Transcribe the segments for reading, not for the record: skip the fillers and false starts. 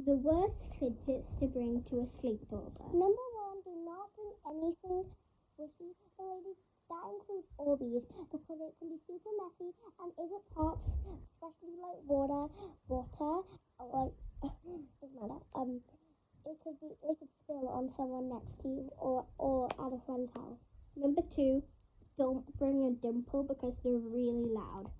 The worst fidgets to bring to a sleepover. Number 1, do not bring anything squishy related. That includes Orbeez because it can be super messy, and if it pops, especially like water, or like doesn't matter. It could spill on someone next to you or at a friend's house. Number 2, don't bring a dimple because they're really loud.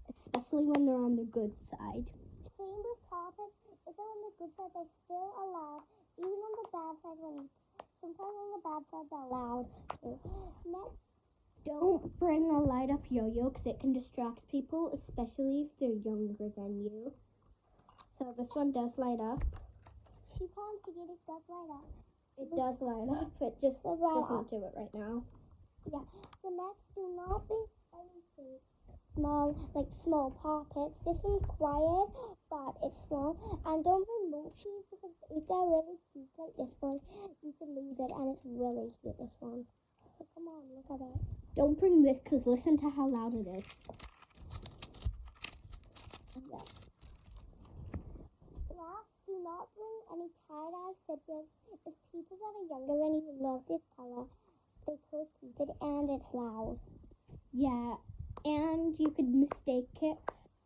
Especially when they're on the good side. Same with carpets. If they're on the good side, they're still allowed. Even on the bad side, sometimes on the bad side they're loud too. Next, don't bring a light up yo-yo because it can distract people, especially if they're younger than you. So this one does light up. She can't see it. It does light up. It does light up. It just doesn't do it right now. Yeah. The next, do not bring anything small pockets. This one's quiet, but it's small. And don't bring mochis because if they're really cute like this one, you can lose it, and it's really cute, this one. So come on, look at it. Don't bring this because listen to how loud it is. Yeah. Last, do not bring any tie-dye fidgets. If people that are younger than you love this color, they could keep it, and it's loud. Yeah, and you could mistake it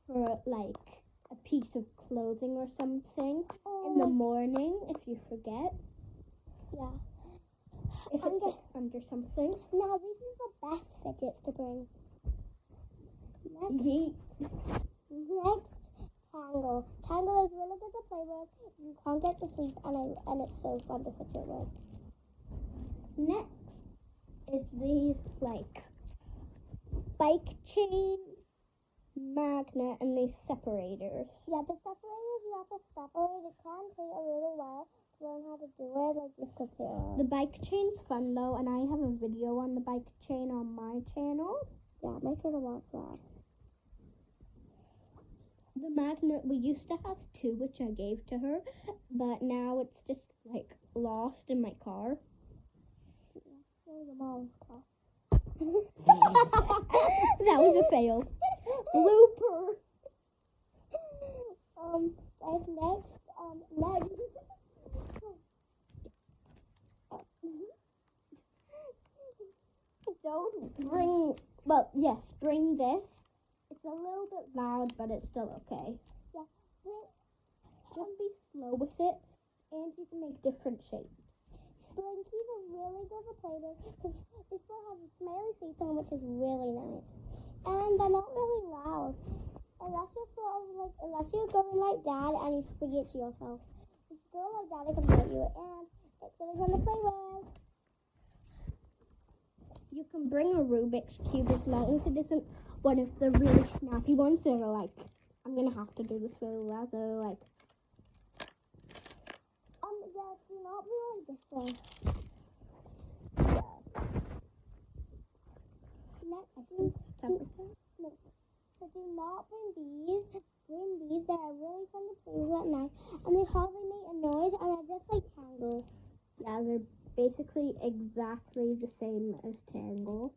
for like a piece of clothing or something in the morning if you forget. Yeah. If it's under something. Now, these are the best fidgets to bring. Next, Tangle. Tangle is really good to play with. You can't get to sleep, and it's so fun to fidget with. Next is these like bike chain, magnet, and these separators. Yeah, the separators you have to separate. It can take a little while to learn how to do it. Like this guitar. The bike chain's fun though, and I have a video on the bike chain on my channel. Yeah, make sure to watch that. The magnet, we used to have 2, which I gave to her, but now it's just like lost in my car. That was a fail. Blooper. Next, Don't bring, well, yes, bring this. It's a little bit loud, but it's still okay. Yeah. Just be slow with it, and you can make different shapes. Slinkies are really good to play with because this one has a smiley face on, which is really nice. And they're not really loud. Unless you're going like that and you forget to yourself. If you go like that, it can hurt you, and it's really fun to play with. You can bring a Rubik's Cube as long as it isn't one of the really snappy ones that are like, I'm going to have to do this really loud. They're like, yeah, do not be like this one. Next, so do not bring these. Bring these. They are really fun to play with at night, and they hardly make a noise, and they're just like Tangle. Yeah, they're basically exactly the same as Tangle.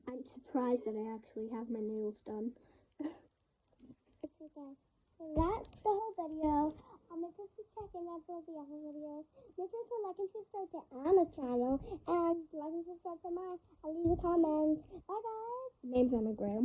I'm surprised that I actually have my nails done. It's okay. So that's the whole video. Make sure to check in out for the other videos. Make sure to like and subscribe to Anna's channel, and like and subscribe to mine, and leave a comment. Bye guys. Name's Anagram.